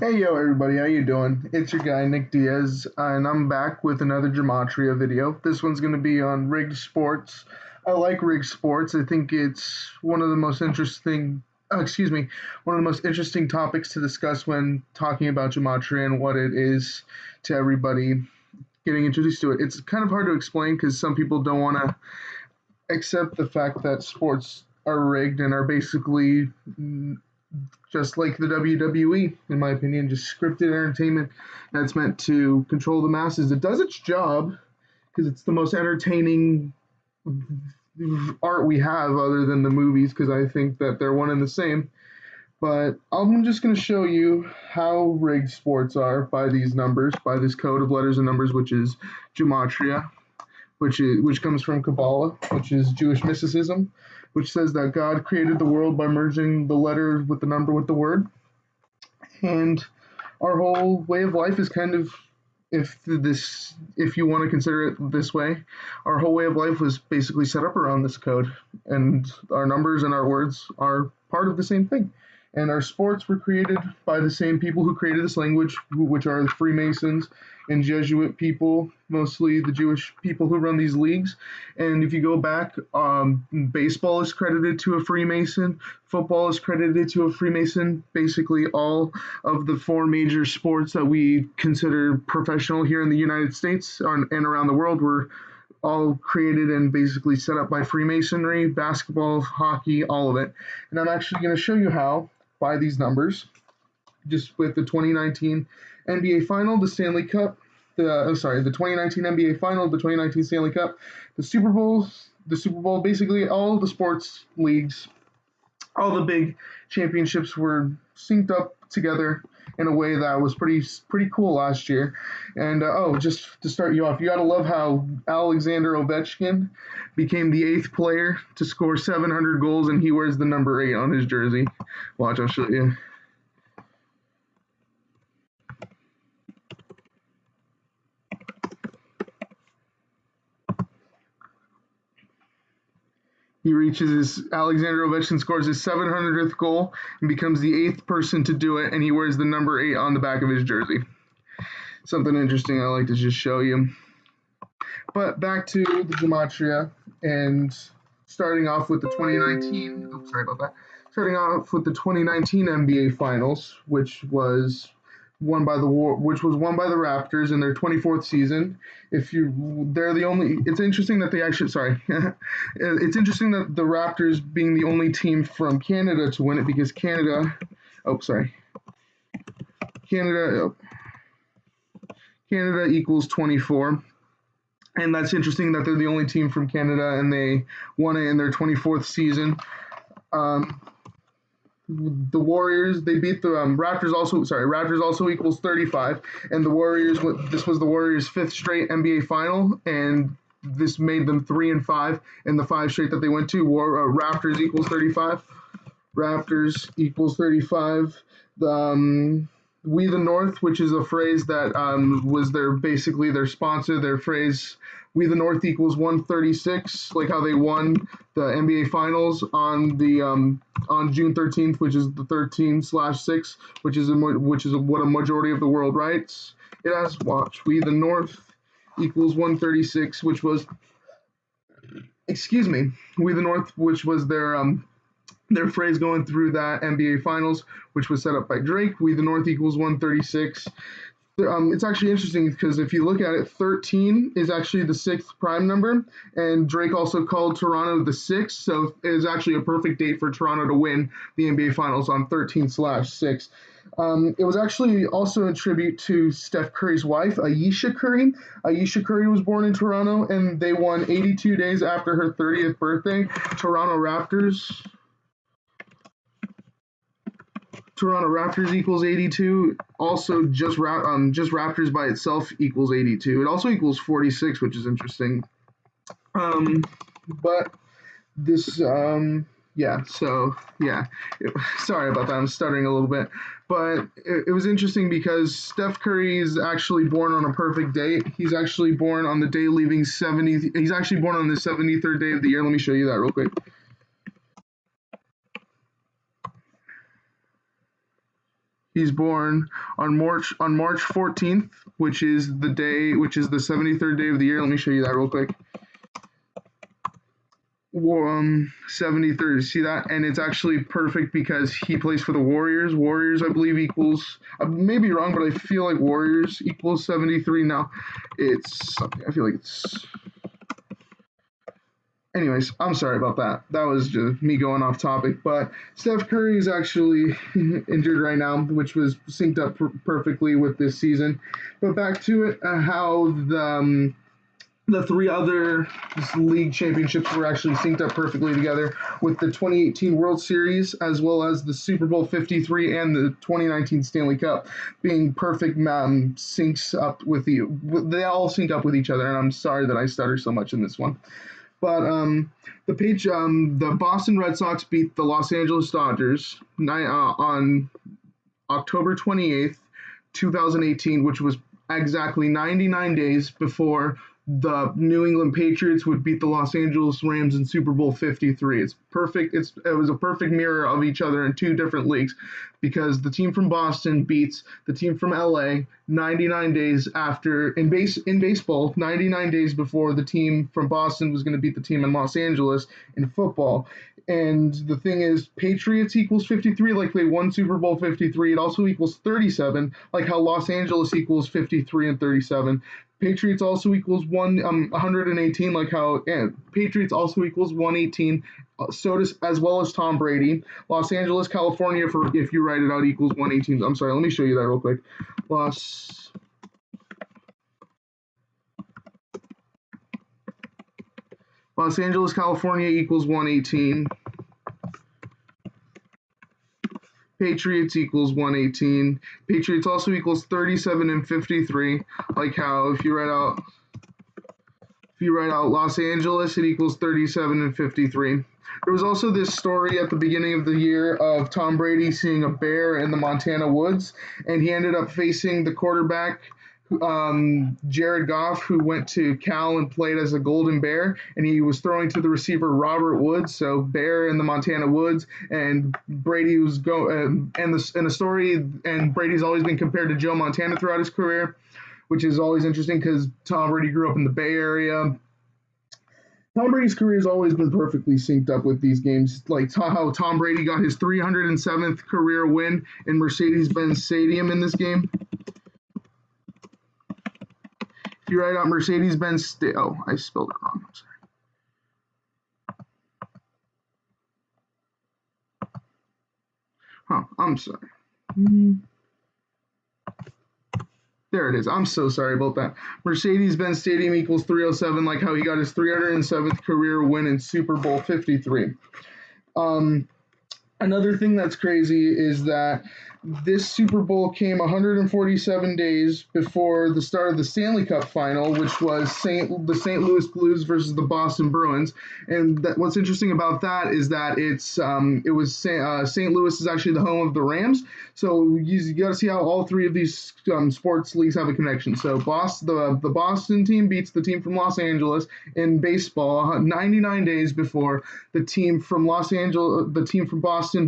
Hey yo everybody, how you doing? It's your guy Nick Diaz, and I'm back with another Gematria video. This one's going to be on rigged sports. I like rigged sports. I think it's one of the most one of the most interesting topics to discuss when talking about Gematria and what it is to everybody getting introduced to it. It's kind of hard to explain because some people don't want to accept the fact that sports are rigged and are basically just like the WWE, in my opinion, just scripted entertainment that's meant to control the masses. It does its job because it's the most entertaining art we have other than the movies, because I think that they're one and the same. But I'm just going to show you how rigged sports are by these numbers, by this code of letters and numbers, which is Gematria, which comes from Kabbalah, which is Jewish mysticism, which says that God created the world by merging the letter with the number with the word. And our whole way of life is kind of, if you want to consider it this way, our whole way of life was basically set up around this code, and our numbers and our words are part of the same thing. And our sports were created by the same people who created this language, which are the Freemasons and Jesuit people, mostly the Jewish people who run these leagues. And if you go back, baseball is credited to a Freemason, football is credited to a Freemason. Basically, all of the four major sports that we consider professional here in the United States and around the world were all created and basically set up by Freemasonry, basketball, hockey, all of it. And I'm actually going to show you how by these numbers, just with the 2019 NBA Final, the Stanley Cup, the 2019 NBA Final, the 2019 Stanley Cup, the Super Bowl, basically all the sports leagues, all the big championships were synced up together in a way that was pretty cool last year. And just to start you off, you gotta love how Alexander Ovechkin became the 8th player to score 700 goals, and he wears the number 8 on his jersey. Watch, I'll show you. Alexander Ovechkin scores his 700th goal and becomes the 8th person to do it, and he wears the number 8 on the back of his jersey. Something interesting I like to just show you. But back to the Gematria, and starting off with the 2019, starting off with the 2019 NBA Finals, which was won by the Raptors in their 24th season. It's interesting that it's interesting that the Raptors being the only team from Canada to win it, because Canada equals 24. And that's interesting that they're the only team from Canada and they won it in their 24th season. The Warriors, they beat the Raptors. Raptors also equals 35, and the Warriors. This was the Warriors' 5th straight NBA final, and this made them 3-5 in the 5 straight that they went to. Raptors equals 35. Raptors equals 35. We the North, which is a phrase that was basically their sponsor. Their phrase, "We the North" equals 136, like how they won the NBA Finals on June 13th, which is the 13/6, which is what a majority of the world writes. It has, watch, "We the North" equals 136, which was, "We the North," which was their phrase going through that NBA Finals, which was set up by Drake. "We the North" equals 136. It's actually interesting because if you look at it, 13 is actually the 6th prime number, and Drake also called Toronto the 6th, so it is actually a perfect date for Toronto to win the NBA Finals on 13/6. It was actually also a tribute to Steph Curry's wife, Ayesha Curry. Ayesha Curry was born in Toronto, and they won 82 days after her 30th birthday. Toronto Raptors equals 82. Also, just Raptors by itself equals 82. It also equals 46, which is interesting. But this, sorry about that. I'm stuttering a little bit. But it was interesting because Steph Curry is actually born on a perfect date. He's actually born on the day leaving 70. He's actually born on the 73rd day of the year. Let me show you that real quick. He's born on March 14th, which is the 73rd day of the year. Let me show you that real quick. 73rd. See that? And it's actually perfect because he plays for the Warriors. Warriors, I believe, equals. I may be wrong, but I feel like Warriors equals 73. Now, it's something. I feel like it's. Anyways, I'm sorry about that. That was just me going off topic. But Steph Curry is actually injured right now, which was synced up perfectly with this season. But back to it, how the three other league championships were actually synced up perfectly together with the 2018 World Series as well as the Super Bowl 53 and the 2019 Stanley Cup being perfect syncs up with they all sync up with each other, and I'm sorry that I stutter so much in this one. But the Boston Red Sox beat the Los Angeles Dodgers on October 28th, 2018, which was exactly 99 days before the New England Patriots would beat the Los Angeles Rams in Super Bowl 53. It's perfect. It was a perfect mirror of each other in two different leagues because the team from Boston beats the team from LA 99 days after in baseball 99 days before the team from Boston was going to beat the team in Los Angeles in football. And the thing is, Patriots equals 53, like they won Super Bowl 53. It also equals 37, like how Los Angeles equals 53 and 37. Patriots also equals 118, like how Patriots also equals 118. So does as well as Tom Brady. Los Angeles, California, for if you write it out, equals 118. I'm sorry, let me show you that real quick. Los Angeles, California equals 118. Patriots equals 118. Patriots also equals 37 and 53. Like how if you write out Los Angeles, it equals 37 and 53. There was also this story at the beginning of the year of Tom Brady seeing a bear in the Montana woods, and he ended up facing the quarterback Jared Goff, who went to Cal and played as a Golden Bear, and he was throwing to the receiver Robert Woods, so Bear in the Montana woods, and Brady was and the story, and Brady's always been compared to Joe Montana throughout his career, which is always interesting because Tom Brady grew up in the Bay Area. Tom Brady's career has always been perfectly synced up with these games, like how Tom Brady got his 307th career win in Mercedes-Benz Stadium in this game. If you write out Mercedes-Benz, I spelled it wrong. I'm sorry. I'm sorry. There it is. I'm so sorry about that. Mercedes-Benz Stadium equals 307, like how he got his 307th career win in Super Bowl 53. Another thing that's crazy is that this Super Bowl came 147 days before the start of the Stanley Cup final, which was the St. Louis Blues versus the Boston Bruins. And what's interesting about that is that St. Louis is actually the home of the Rams. So you got to see how all three of these sports leagues have a connection. So the Boston team beats the team from Los Angeles in baseball 99 days before the team from Boston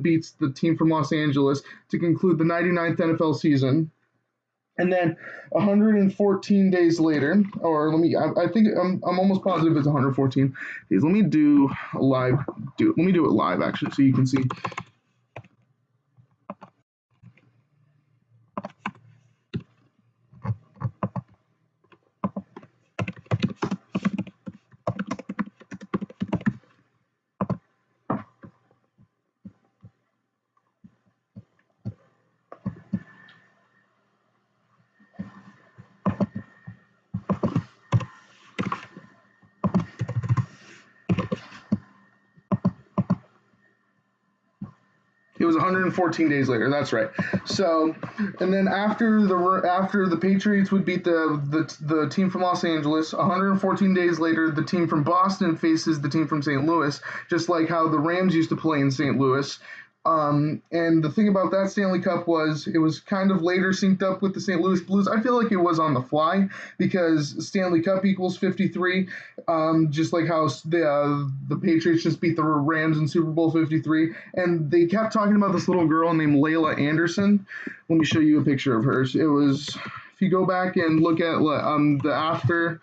beats the team from Los Angeles to conclude the 99th NFL season. And then 114 days later, or I think I'm almost positive it's 114 days. Let me do it live actually, so you can see. It was 114 days later. That's right. So, and then after the Patriots would beat the team from Los Angeles, 114 days later, the team from Boston faces the team from St. Louis, just like how the Rams used to play in St. Louis. And the thing about that Stanley Cup was it was kind of later synced up with the St. Louis Blues. I feel like it was on the fly because Stanley Cup equals 53, just like how the Patriots just beat the Rams in Super Bowl 53. And they kept talking about this little girl named Layla Anderson. Let me show you a picture of her. It was, if you go back and look at the after,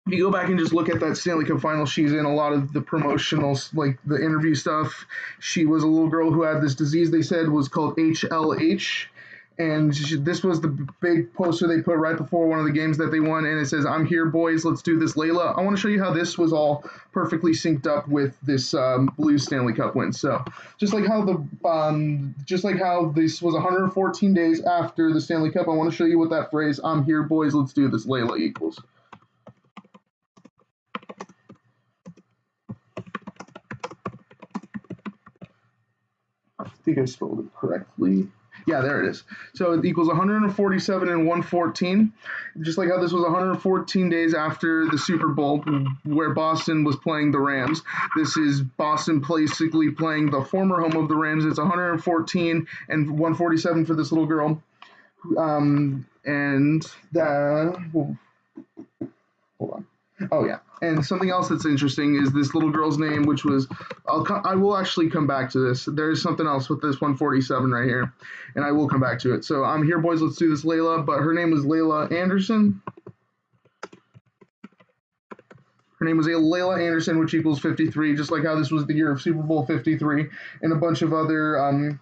if you go back and just look at that Stanley Cup final, she's in a lot of the promotionals, like the interview stuff. She was a little girl who had this disease they said was called HLH. And this was the big poster they put right before one of the games that they won. And it says, "I'm here, boys. Let's do this, Layla." I want to show you how this was all perfectly synced up with this Blues Stanley Cup win. So just like how this was 114 days after the Stanley Cup, I want to show you what that phrase, "I'm here, boys. Let's do this, Layla," equals. I think I spelled it correctly. Yeah, there it is. So it equals 147 and 114. Just like how this was 114 days after the Super Bowl, where Boston was playing the Rams. This is Boston basically playing the former home of the Rams. It's 114 and 147 for this little girl. And hold on. Oh yeah, and something else that's interesting is this little girl's name, which was I will actually come back to this. There's something else with this 147 right here, and I will come back to it. So I'm here, boys. Let's do this, Layla. But her name was Layla Anderson. Her name was Layla Anderson, which equals 53, just like how this was the year of Super Bowl 53, and a bunch of other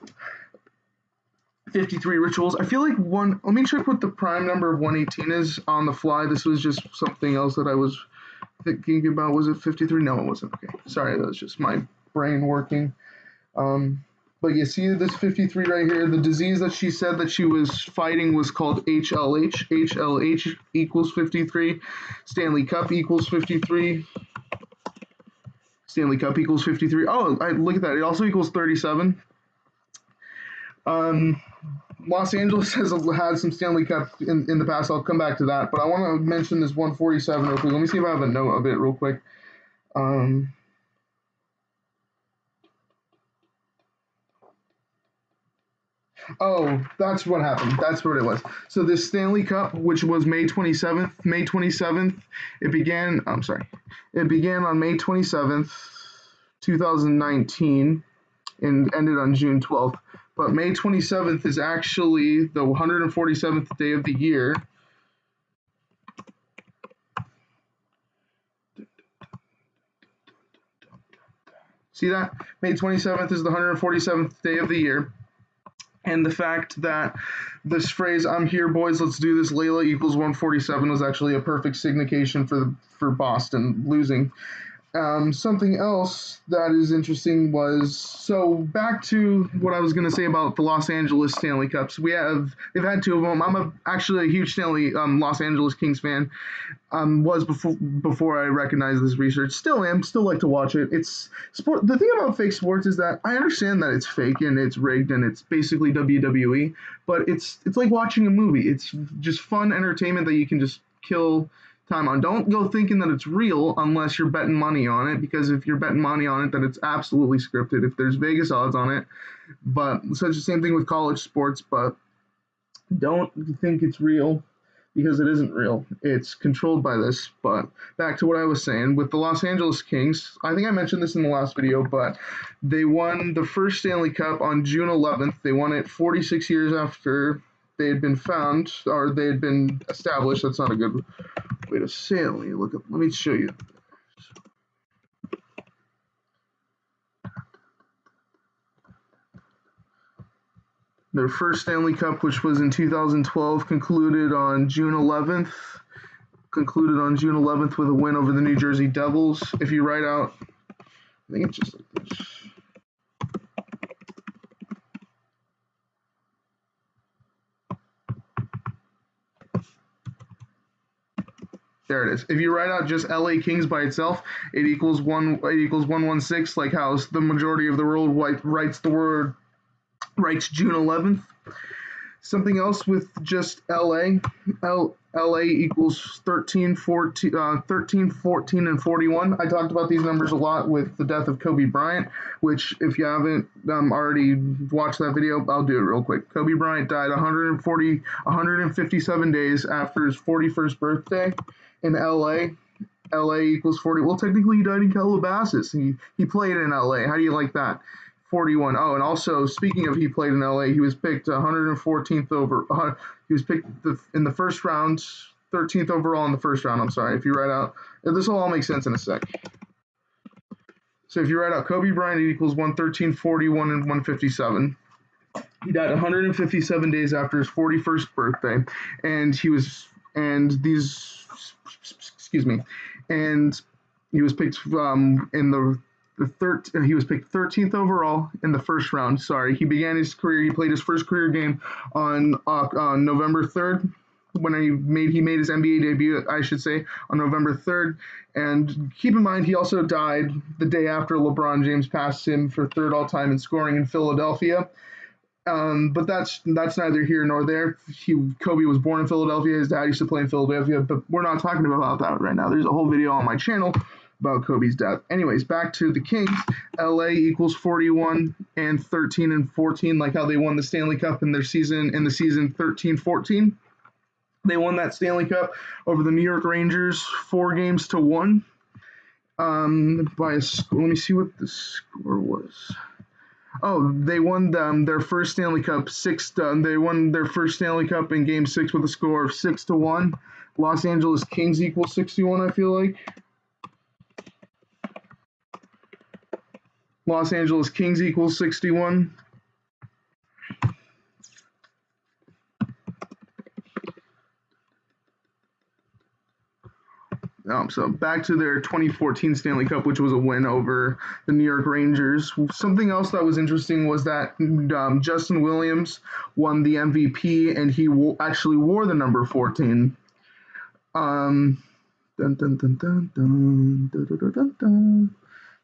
53 rituals. I feel like let me check what the prime number of 118 is on the fly. This was just something else that I was thinking about. Was it 53? No, it wasn't. Okay. Sorry, that was just my brain working. But you see this 53 right here. The disease that she said that she was fighting was called HLH. HLH equals 53. Stanley Cup equals 53. Stanley Cup equals 53. Oh, look at that. It also equals 37. Los Angeles has had some Stanley Cup in the past. I'll come back to that, but I want to mention this 147 real quick. Let me see if I have a note of it real quick. Oh, that's what happened. That's what it was. So this Stanley Cup, which was May 27th, it began, I'm sorry, it began on May 27th, 2019, and ended on June 12th. But May 27th is actually the 147th day of the year. See that? May 27th is the 147th day of the year. And the fact that this phrase, "I'm here, boys, let's do this, Layla," equals 147 was actually a perfect signification for Boston losing. Something else that is interesting was, so back to what I was going to say about the Los Angeles Stanley Cups. They've had two of them. I'm actually a huge Los Angeles Kings fan. Was before I recognized this research. Still am. Still like to watch it. It's sport. The thing about fake sports is that I understand that it's fake and it's rigged and it's basically WWE, but it's like watching a movie. It's just fun entertainment that you can just kill time on. Don't go thinking that it's real unless you're betting money on it, because if you're betting money on it, then it's absolutely scripted. If there's Vegas odds on it, but such the same thing with college sports. But don't think it's real, because it isn't real. It's controlled by this. But back to what I was saying with the Los Angeles Kings, I think I mentioned this in the last video, but they won the first Stanley Cup on June 11th. They won it 46 years after they had been found, or they had been established. That's not a good way to say it. Let me show you. Their first Stanley Cup, which was in 2012, concluded on June 11th. With a win over the New Jersey Devils. If you write out, I think it's just like this. There it is. If you write out just LA Kings by itself, it equals 116, like how the majority of the world writes June 11th. Something else with just LA LA equals 13, 14, 13, 14, and 41. I talked about these numbers a lot with the death of Kobe Bryant, which if you haven't already watched that video, I'll do it real quick. Kobe Bryant died 157 days after his 41st birthday in LA. LA equals 40. Well, technically, he died in Calabasas. He played in LA. How do you like that? 41. Oh, and also, speaking of he played in LA, he was picked 114th over. He was picked in the first round, 13th overall in the first round. I'm sorry. If you write out, this will all make sense in a sec. So if you write out Kobe Bryant, it equals 113, 41, and 157. He died 157 days after his 41st birthday, and he was picked he was picked 13th overall in the first round. Sorry, he began his career. He played his first career game on November 3rd when he made his NBA debut, I should say, on November 3rd. And keep in mind, he also died the day after LeBron James passed him for third all time in scoring in Philadelphia. But that's neither here nor there. Kobe was born in Philadelphia. His dad used to play in Philadelphia, but we're not talking about that right now. There's a whole video on my channel about Kobe's death. Anyways, back to the Kings. LA equals 41 and 13 and 14, like how they won the Stanley Cup in the season 13-14. They won that Stanley Cup over the New York Rangers 4-1. Let me see what the score was. Oh, they won their first Stanley Cup they won their first Stanley Cup in Game 6 with a score of 6-1. Los Angeles Kings equals 61. I feel like Los Angeles Kings equals 61. So back to their 2014 Stanley Cup, which was a win over the New York Rangers. Something else that was interesting was that Justin Williams won the MVP, and he actually wore the number 14. Dun, dun, dun, dun, dun, dun, dun, dun, dun, dun.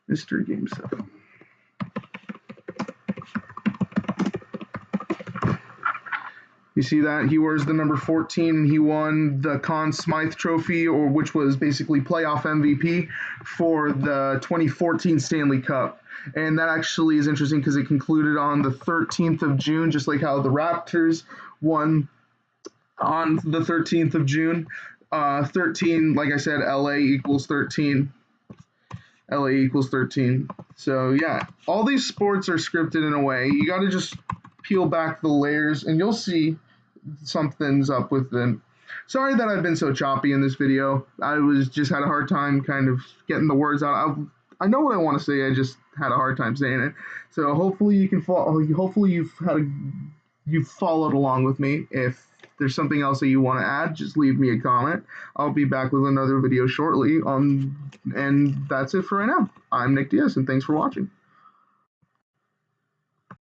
Mystery Game 7. You see that? He wears the number 14, and he won the Conn Smythe Trophy, which was basically playoff MVP for the 2014 Stanley Cup. And that actually is interesting because it concluded on the 13th of June, just like how the Raptors won on the 13th of June. 13, like I said, LA equals 13. LA equals 13. So, yeah, all these sports are scripted in a way. You got to just peel back the layers, and you'll see something's up with them. Sorry that I've been so choppy in this video. I just had a hard time kind of getting the words out. I know what I want to say. I just had a hard time saying it. So hopefully you can follow. Hopefully you've followed along with me. If there's something else that you want to add, just leave me a comment. I'll be back with another video shortly. And that's it for right now. I'm Nick Diaz, and thanks for watching.